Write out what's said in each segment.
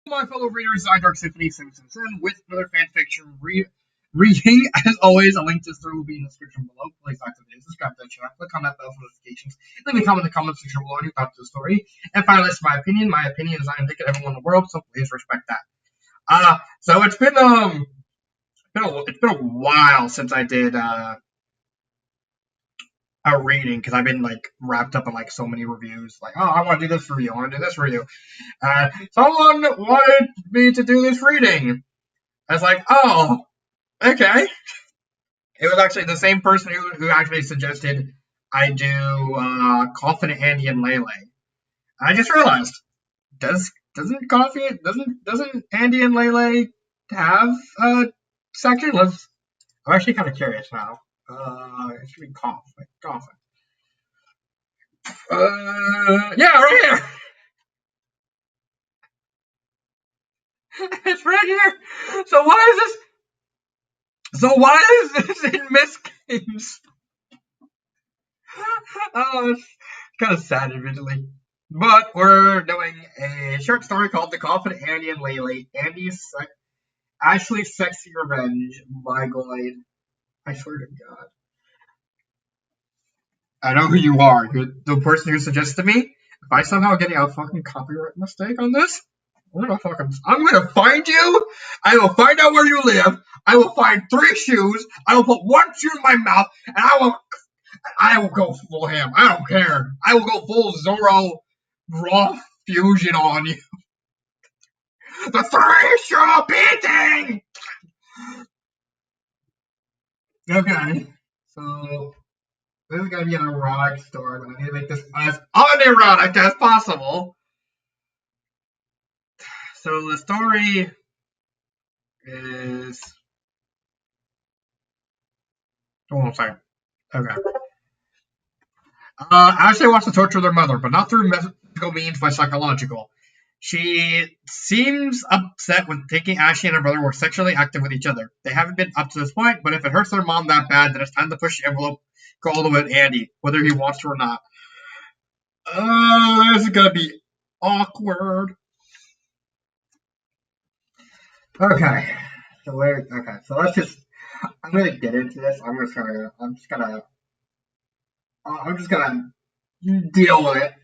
My fellow readers, I Dark Symphony Simpson with another fanfiction reading. As always, a link to this story will be in the description below. Please like the video, subscribe to the channel, click on that bell for notifications, leave a comment in the comment section below on your thoughts on the story. And finally, it's my opinion. My opinion is not indicative of everyone in the world, so please respect that. So it's been a while since I did a reading because I've been like wrapped up in like so many reviews. Like, oh, I want to do this review, I want to do this review. Someone wanted me to do this reading. I was like, oh, okay. It was actually the same person who actually suggested I do Coffin, Andy, and Leyley. I just realized, doesn't Andy and Leyley have a section? I'm actually kind of curious now. It should be Coffin. Yeah, right here. It's right here. So why is this in Miss Games? Oh, it's kind of sad admittedly. But we're doing a short story called The Coffin, Andy and Leyley. Ashley's Sexy Revenge by Glide. I swear to God. I know who you are. You're the person who suggested me. If I somehow get a fucking copyright mistake on this, I'm gonna find you. I will find out where you live. I will find 3 shoes. I will put 1 shoe in my mouth, and I will go full ham. I don't care. I will go full Zoro raw fusion on you. The 3-shoe beating! Okay. So, this is going to be an erotic story, but I need to make this as unerotic as possible. So, the story is. Hold on a second. Okay. Ashley wants to torture their mother, but not through medical means, by psychological. She seems upset when thinking Ashley and her brother were sexually active with each other. They haven't been up to this point, but if it hurts their mom that bad, then it's time to push the envelope, go all the way with Andy, whether he wants to or not. This is gonna be awkward. Okay. So let's just. I'm gonna get into this. I'm just gonna deal with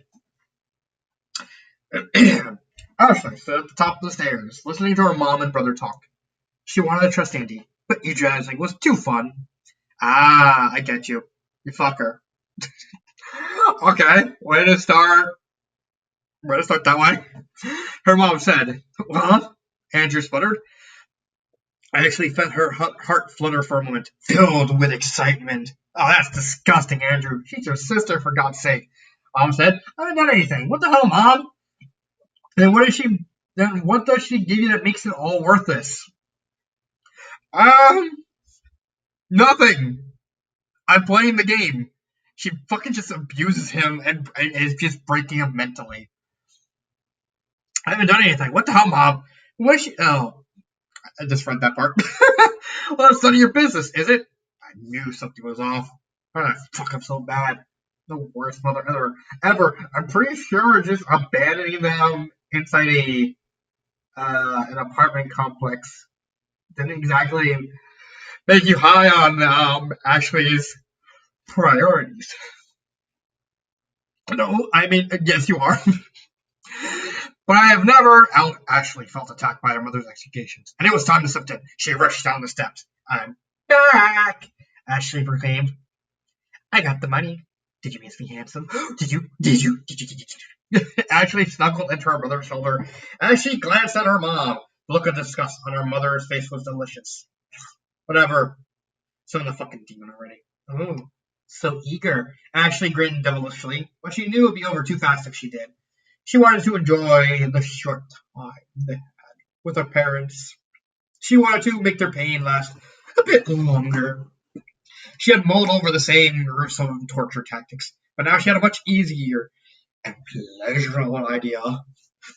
it. Ashley stood at the top of the stairs, listening to her mom and brother talk. She wanted to trust Andy, but eugenics was too fun. Ah, I get you. You fucker. Okay, way to start that way. Her mom said, well, Andrew sputtered. I actually felt her heart flutter for a moment, filled with excitement. Oh, that's disgusting, Andrew. She's your sister, for God's sake. Mom said, I haven't done anything. What the hell, Mom? Then what does she give you that makes it all worth this? Nothing. I'm playing the game. She fucking just abuses him and is just breaking him mentally. I haven't done anything. What the hell, Mom? What is she? Oh, I just read that part. Well, it's none of your business, is it? I knew something was off. Oh, fuck, I'm so bad. The worst mother ever. I'm pretty sure just abandoning them inside an apartment complex didn't exactly make you high on Ashley's priorities. No, I mean, yes, you are. But I have never actually felt attacked by her mother's accusations, and it was time to step in. She rushed down the steps. I'm back, Ashley proclaimed. I got the money. Did you miss me, handsome? Did you? Ashley snuggled into her brother's shoulder as she glanced at her mom. The look of disgust on her mother's face was delicious. Whatever. Summon the fucking demon already. Oh, so eager. Ashley grinned devilishly, but she knew it would be over too fast if she did. She wanted to enjoy the short time they had with her parents. She wanted to make their pain last a bit longer. She had mulled over the same gruesome torture tactics, but now she had a much easier and pleasurable idea.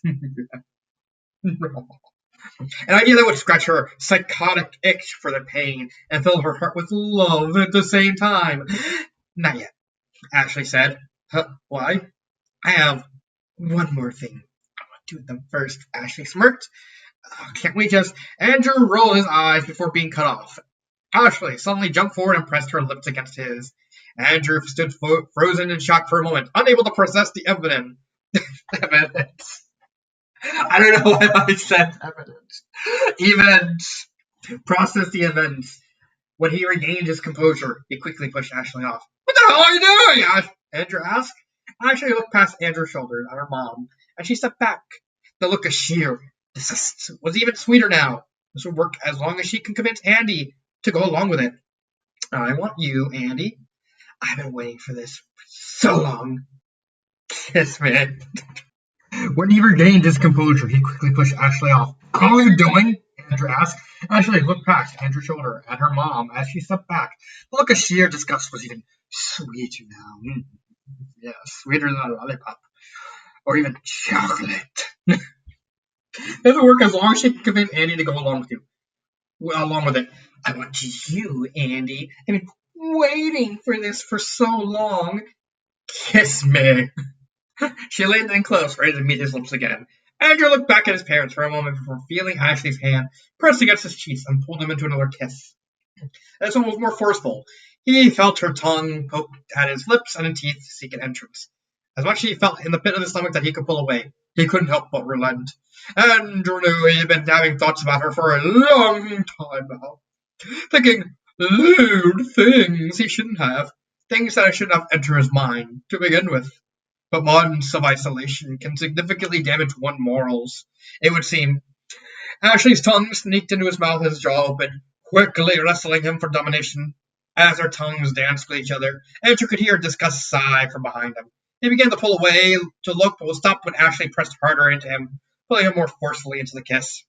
An idea that would scratch her psychotic itch for the pain and fill her heart with love at the same time. Not yet, Ashley said. Huh, why? I have one more thing I want do them first. Ashley smirked. Oh, can't we just... Andrew rolled his eyes before being cut off. Ashley suddenly jumped forward and pressed her lips against his. Andrew stood frozen in shock for a moment, unable to process the evidence. I don't know why I said evidence. Events. Process the events. When he regained his composure, he quickly pushed Ashley off. What the hell are you doing? Andrew asked. Ashley looked past Andrew's shoulders at her mom, and she stepped back. The look of sheer disgust was even sweeter now. This would work as long as she can convince Andy to go along with it. I want you, Andy. I've been waiting for this for so long. Kiss me. When he regained his composure, he quickly pushed Ashley off. How are you doing? Andrew asked. Ashley looked past Andrew's shoulder at her mom as she stepped back. The look of sheer disgust was even sweeter now. Yeah, sweeter than a lollipop. Or even chocolate. It doesn't work as long as she can convince Andy to go along with it. I want you, Andy. I've been waiting for this for so long. Kiss me. She leaned in close, ready to meet his lips again. Andrew looked back at his parents for a moment before feeling Ashley's hand pressed against his cheeks and pulled him into another kiss. This one was more forceful. He felt her tongue poke at his lips and his teeth seek an entrance. As much as he felt in the pit of his stomach that he could pull away, he couldn't help but relent. Andrew knew he had been having thoughts about her for a long time now. Thinking lewd things he shouldn't have. Things that shouldn't have entered his mind to begin with. But months of isolation can significantly damage one's morals, it would seem. Ashley's tongue sneaked into his mouth, his jaw open, quickly wrestling him for domination. As their tongues danced with each other, Andrew could hear a disgust sigh from behind him. He began to pull away to look, but was stopped when Ashley pressed harder into him, pulling him more forcefully into the kiss.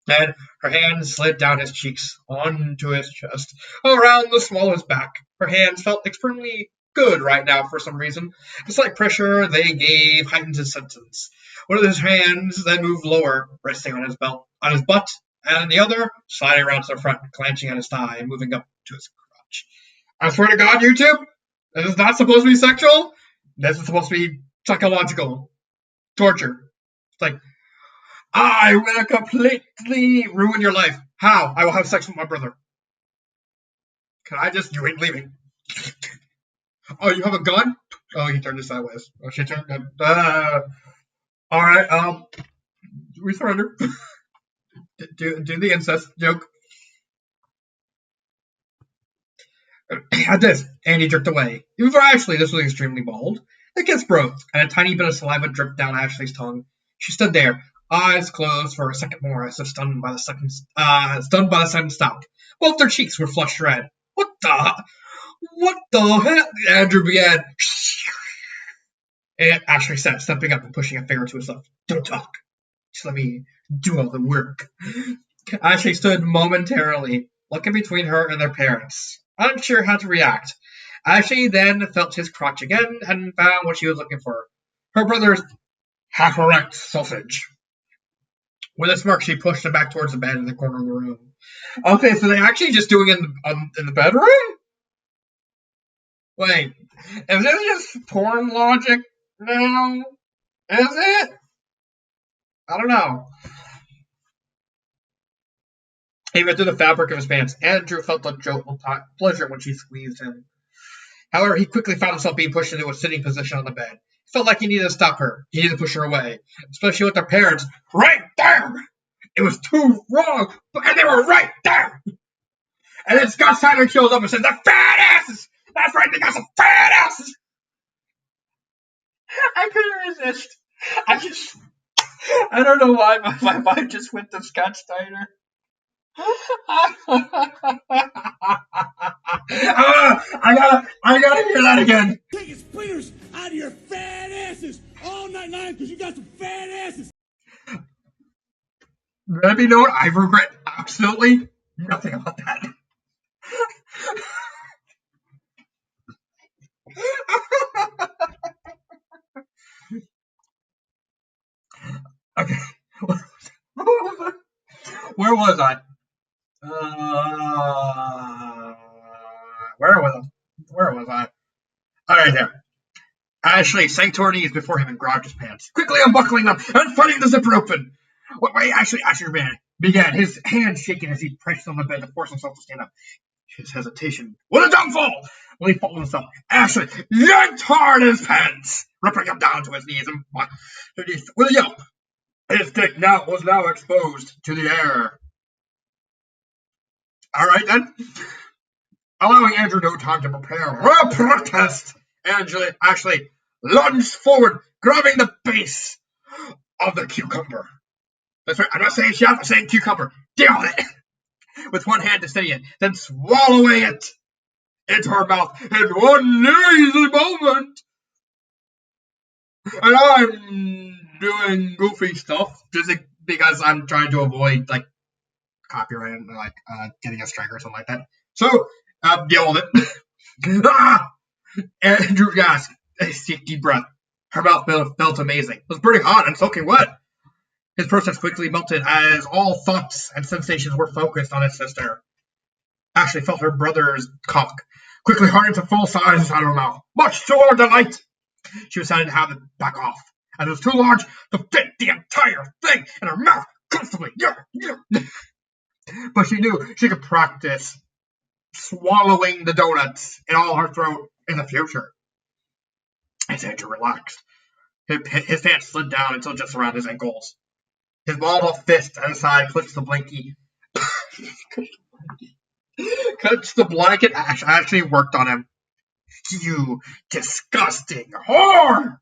Then her hands slid down his cheeks, onto his chest, around the small of his back. Her hands felt extremely good right now for some reason. The slight pressure they gave heightened his senses. One of his hands then moved lower, resting on his butt, and the other sliding around to the front, clenching at his thigh and moving up to his crotch. I swear to God, YouTube, this is not supposed to be sexual. This is supposed to be psychological torture. It's like, I will completely ruin your life. How? I will have sex with my brother. Can I just? You ain't leaving. Oh, you have a gun? Oh, he turned it sideways. Oh, she turned it. All right. We surrender. do the incest joke. At this, Andy jerked away. Even for Ashley, this was extremely bold. The kiss broke, and a tiny bit of saliva dripped down Ashley's tongue. She stood there, eyes closed for a second more, as if stunned by the sudden stop. Both their cheeks were flushed red. What the hell? Andrew began. And Ashley said, stepping up and pushing a finger to his lip. Don't talk. Just let me do all the work. Ashley stood momentarily, looking between her and their parents, unsure how to react. Ashley then felt his crotch again and found what she was looking for. Her brother's half-erect sausage. With a smirk, she pushed him back towards the bed in the corner of the room. Okay, so they're actually just doing it in the bedroom? Wait, is this just porn logic now? Is it? I don't know. Even through the fabric of his pants, Andrew felt a jolt of pleasure when she squeezed him. However, he quickly found himself being pushed into a sitting position on the bed. He felt like he needed to stop her. He needed to push her away, especially with their parents right there. It was too wrong, and they were right there. And then Scott Steiner shows up and says, "The fat asses! That's right, they got some fat asses!" I couldn't resist. I don't know why my mind just went to Scott Steiner. I gotta hear that again. Taking splinters out of your fat asses all night long because you got some fat asses. Let me know. I regret absolutely nothing about that. Okay. Where was I? Where was I? All right, there. Ashley sank to her knees before him and grabbed his pants, quickly unbuckling them and fighting the zipper open. Ashley began, his hands shaking as he pressed on the bed to force himself to stand up. His hesitation was a downfall. When he folded himself, Ashley yanked hard at his pants, ripping him down to his knees and with a yelp. His dick was now exposed to the air. All right, then. Allowing Andrew no time to prepare a protest, Ashley lunged forward, grabbing the base of the cucumber. That's right, I'm not saying shaft, I'm saying cucumber. Deal with it! With one hand to steady it, then swallowing it into her mouth in one easy moment. And I'm doing goofy stuff just because I'm trying to avoid like copyright and like getting a strike or something like that. So deal with it. Andrew gasped a deep breath. Her mouth felt amazing. It was burning hot and soaking wet. His protest quickly melted as all thoughts and sensations were focused on his sister. Ashley felt her brother's cock quickly harden to full size inside her mouth, much to her delight. She was decided to have it back off, as it was too large to fit the entire thing in her mouth comfortably. But she knew she could practice swallowing the donuts in all her throat in the future. As Andrew relaxed, his pants slid down until just around his ankles. His balled fist at his side clutched the blanket. Clutched the blanket. Actually worked on him. You disgusting whore!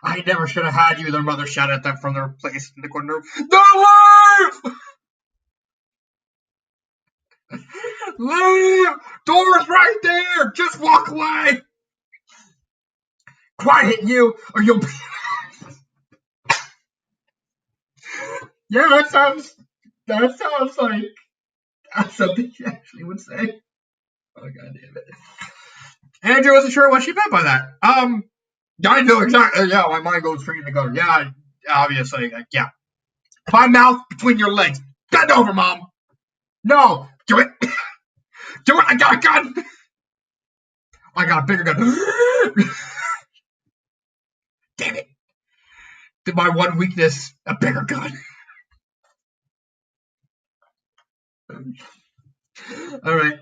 I never should have had you, their mother shouted at them from their place in the corner. They're alive! Leave! Door's right there! Just walk away! Quiet, you, or you'll be... Yeah, that sounds like something she actually would say. Oh, God damn it. Andrew wasn't sure what she meant by that. I know exactly. Yeah, my mind goes straight in the gutter. Yeah, obviously. Yeah. My mouth between your legs. Bend over, Mom. No. Do it. Do it. I got a gun. I got a bigger gun. Damn it. Did my one weakness a bigger gun? All right.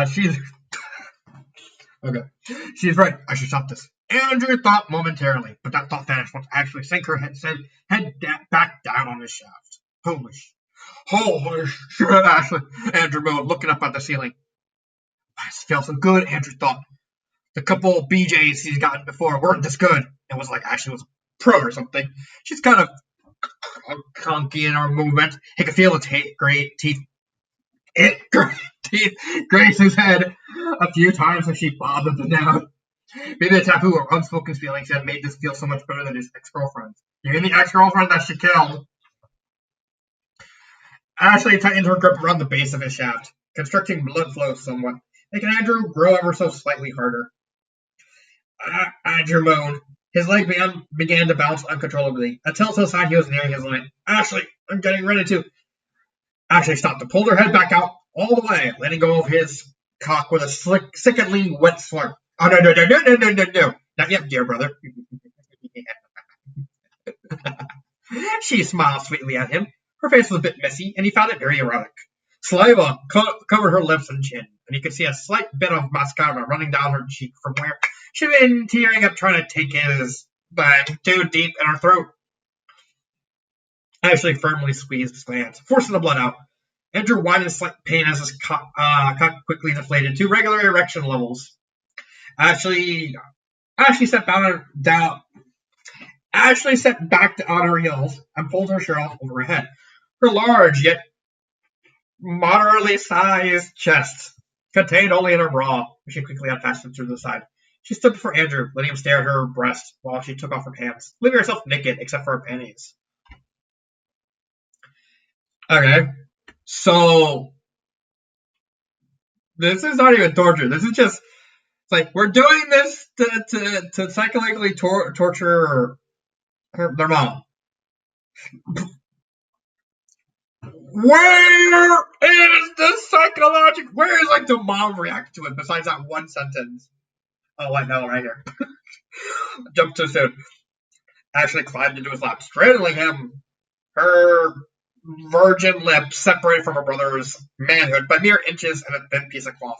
She's okay. She's right. I should stop this. Andrew thought momentarily, but that thought vanished once Ashley sank her head back down on his shaft. Holy shit, Ashley. Andrew moaned, looking up at the ceiling. This feels so good, Andrew thought. The couple BJs he's gotten before weren't this good. It was like Ashley was a pro or something. She's kind of clunky in her movement. He could feel its great teeth graze his head a few times as she bobbed up and down. Maybe the taboo or unspoken feelings had made this feel so much better than his ex-girlfriend. Even the ex-girlfriend that she killed. Ashley tightened her grip around the base of his shaft, constricting blood flow somewhat, making Andrew grow ever so slightly harder. Andrew moaned. His leg began to bounce uncontrollably. A telltale sign he was nearing his limit. Ashley, I'm getting ready to... Ashley stopped and pulled her head back out all the way, letting go of his cock with a sickeningly wet slurp. Oh, no. Not yet, dear brother. She smiled sweetly at him. Her face was a bit messy, and he found it very erotic. Saliva covered her lips and chin, and he could see a slight bit of mascara running down her cheek from where she'd been tearing up trying to take his bag too deep in her throat. Ashley firmly squeezed his glands, forcing the blood out. Andrew whined in slight pain as his cock quickly deflated to regular erection levels. Ashley sat back on her heels and pulled her shirt off over her head. Her large yet moderately sized chest contained only in her bra, which she quickly unfastened through the side. She stood before Andrew, letting him stare at her breast while she took off her pants, leaving herself naked except for her panties. Okay, so this is not even torture. This is just like we're doing this to psychologically torture their mom. Where is the psychological? Where is like the mom react to it besides that one sentence? Oh, I know, right here. Jumped too soon. Ashley climbed into his lap, straddling him. Her virgin lips separated from her brother's manhood by mere inches and a thin piece of cloth.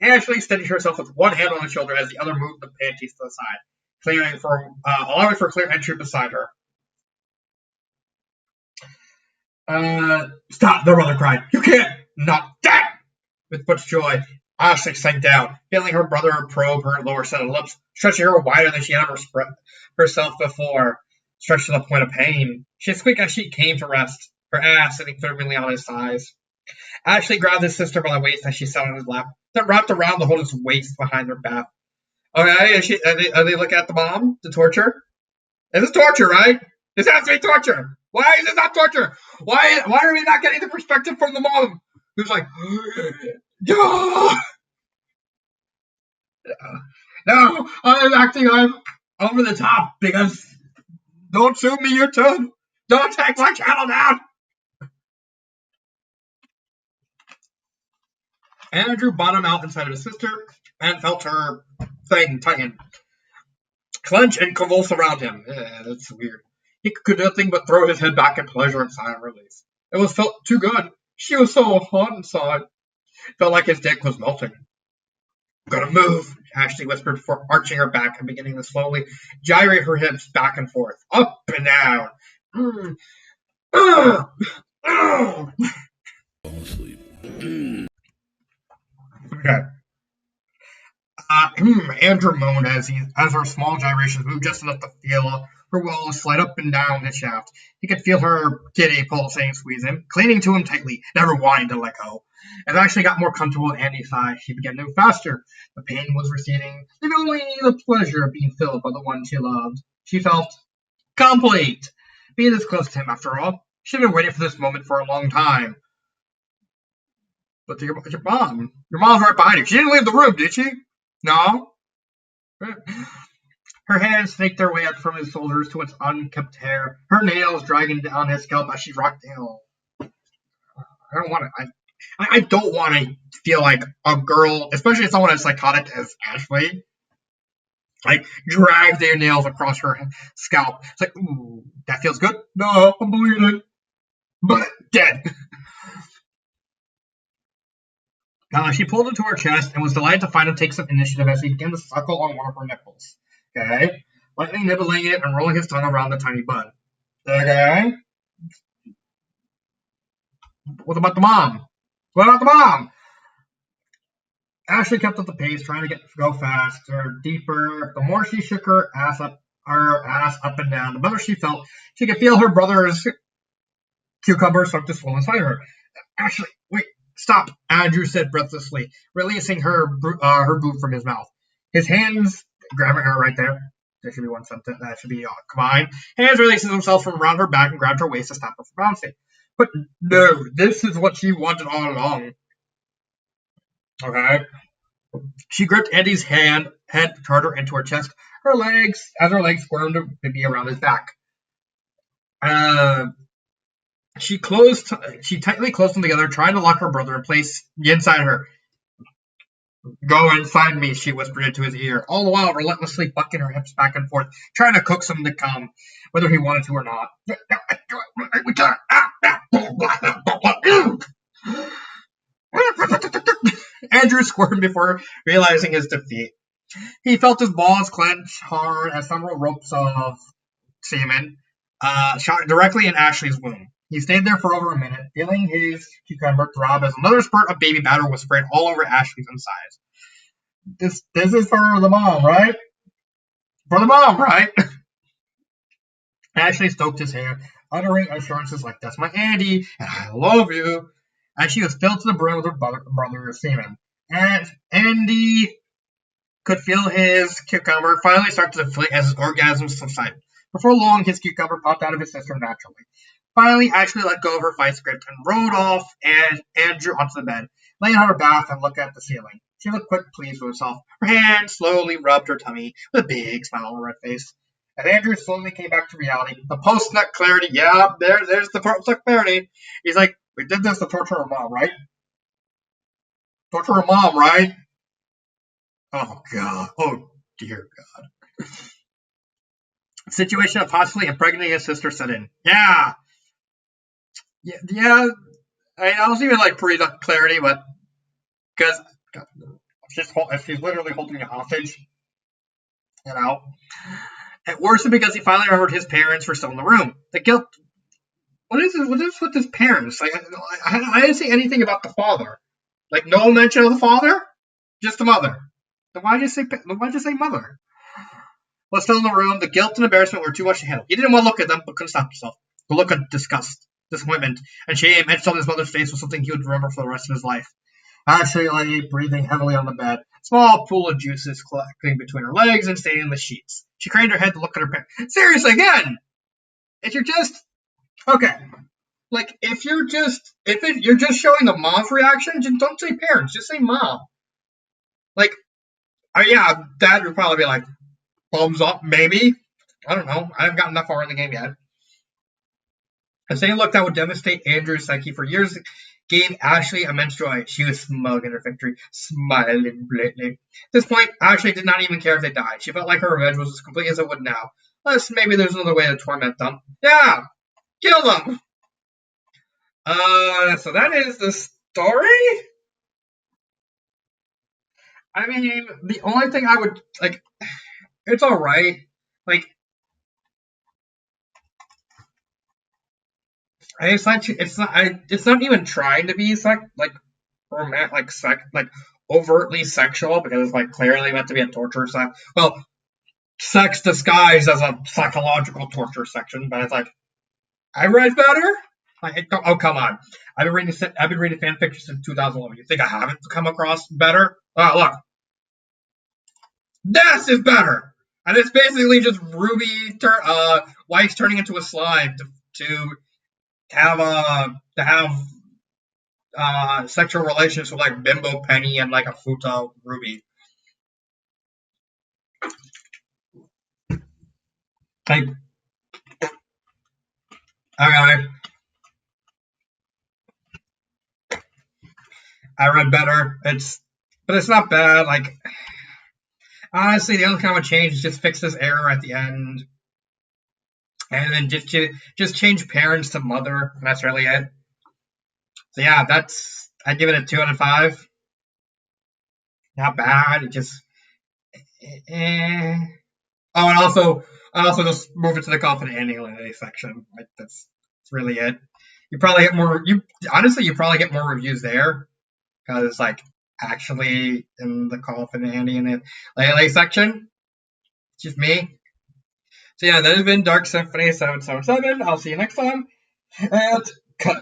Ashley steadied herself with one hand on his shoulder as the other moved the panties to the side, allowing for clear entry beside her. Stop, their mother cried. You can't! Not that! With much joy, Ashley sank down, feeling her brother probe her lower set of lips, stretching her wider than she had ever spread herself before, stretched to the point of pain. She squeaked as she came to rest, her ass sitting firmly on his thighs. Ashley grabbed his sister by the waist as she sat on his lap, then wrapped around to hold his waist behind her back. Okay, are they looking at the mom? The torture? This is torture, right? This has to be torture. Why is it not torture? Why are we not getting the perspective from the mom? Who's like, no, no, I'm acting over the top because don't sue me, you too. Don't take my channel down. Andrew bottomed out inside of his sister and felt her thing tighten, clench, and convulse around him. Yeah, that's weird. He could do nothing but throw his head back in pleasure and silent release. It was felt too good. She was so hot inside. Felt like his dick was melting. Gotta move, Ashley whispered before arching her back and beginning to slowly gyrate her hips back and forth, up and down. Fall asleep. Okay. Andrew moaned as her small gyrations moved just enough to feel her walls slide up and down his shaft. He could feel her kitty pulsing, squeezing, clinging to him tightly, never wanting to let go. As Ashley got more comfortable at Andy's side, she began to move faster. The pain was receding, leaving only the pleasure of being filled by the one she loved. She felt complete. Being this close to him, after all, she'd been waiting for this moment for a long time. But your mom's right behind you. She didn't leave the room, did she? No? Her hands snaked their way up from his shoulders to its unkempt hair, her nails dragging down his scalp as she rocked him. I don't want to feel like a girl, especially someone as psychotic as Ashley, like drag their nails across her scalp. It's like, ooh, that feels good. No, I'm bleeding, but dead. She pulled him to her chest and was delighted to find him take some initiative as he began to suckle on one of her nipples. Okay? Lightly nibbling it and rolling his tongue around the tiny bud. Okay? What about the mom? What about the mom? Ashley kept up the pace, trying to go faster, deeper. The more she shook her ass up and down, the better she felt. She could feel her brother's cucumber start to swell inside her. Ashley, wait, stop, Andrew said breathlessly, releasing her boot from his mouth. His hands grabbing her right there. There should be one sentence. That should be combined. Hands releases themselves from around her back and grabbed her waist to stop her from bouncing. But no, this is what she wanted all along. Okay. She gripped Andy's head harder into her chest. Her legs squirmed to be around his back. She tightly closed them together, trying to lock her brother in place inside her. Go inside me, she whispered into his ear, all the while relentlessly bucking her hips back and forth, trying to coax him to come, whether he wanted to or not. Andrew squirmed before realizing his defeat. He felt his balls clench hard as several ropes of semen shot directly in Ashley's womb. He stayed there for over a minute, feeling his cucumber throb as another spurt of baby batter was sprayed all over Ashley's insides. This is for the mom, right? For the mom, right? Ashley stoked his hair, uttering assurances like, "That's my Andy, and I love you." And she was filled to the brim with her brother's semen. And Andy could feel his cucumber finally start to deflate as his orgasms subsided. Before long, his cucumber popped out of his sister naturally. Finally, Ashley let go of her vice grip and rode off and Andrew onto the bed, laying on her back and looking at the ceiling. She looked quite pleased with herself. Her hand slowly rubbed her tummy with a big smile on her red face. As Andrew slowly came back to reality, the post-nut clarity, yeah, there's the post-nut clarity. He's like, we did this to torture her mom, right? Torture her mom, right? Oh, God. Oh, dear God. Situation of possibly impregnating his sister set in. Yeah. Yeah. I was even like pretty clarity, but because if he's literally holding a hostage, you know. And worse because he finally remembered his parents were still in the room. The guilt. What is it? What is with his parents? Like, I didn't see anything about the father. Like, no mention of the father, just the mother. Then why'd you say mother? While still in the room, the guilt and embarrassment were too much to handle. He didn't want to look at them, but couldn't stop himself. The look of disgust, disappointment, and shame etched on his mother's face was something he would remember for the rest of his life. Actually, lay breathing heavily on the bed. Small pool of juices collecting between her legs and staining the sheets. She craned her head to look at her parents. Seriously, again! If you're just... Okay. Like, if you're just showing the mom's reaction, just don't say parents, just say mom. Like, yeah, dad would probably be like, thumbs up, maybe. I don't know. I haven't gotten that far in the game yet. The same look that would devastate Andrew's psyche for years gave Ashley immense joy. She was smug in her victory, smiling blatantly. At this point, Ashley did not even care if they died. She felt like her revenge was as complete as it would now. Unless maybe there's another way to torment them. Yeah! Kill them! So that is the story? I mean, the only thing I would, like, it's alright. Like, it's not even trying to be overtly sexual because it's like clearly meant to be a torture sex. Well, sex disguised as a psychological torture section, but it's like I read better. Like, oh come on! I've been reading fanfiction since 2011. You think I haven't come across better? Oh look, this is better, and it's basically just Ruby, Weiss turning into a slime to have sexual relations with like Bimbo Penny and like a Futa Ruby. Like, okay, I read better. But it's not bad. Like, honestly, the only thing I would change is just fix this error at the end, and then just change parents to mother. And that's really it. So yeah, I give it a 2 out of 5. Not bad. It just eh. Oh, and also just move it to the Coffin and Leyley section. Like that's really it. You probably get more. You probably get more reviews there because it's like actually in the Coffin and Leyley section. It's just me. So yeah, that has been Dark Symphony 777. I'll see you next time. And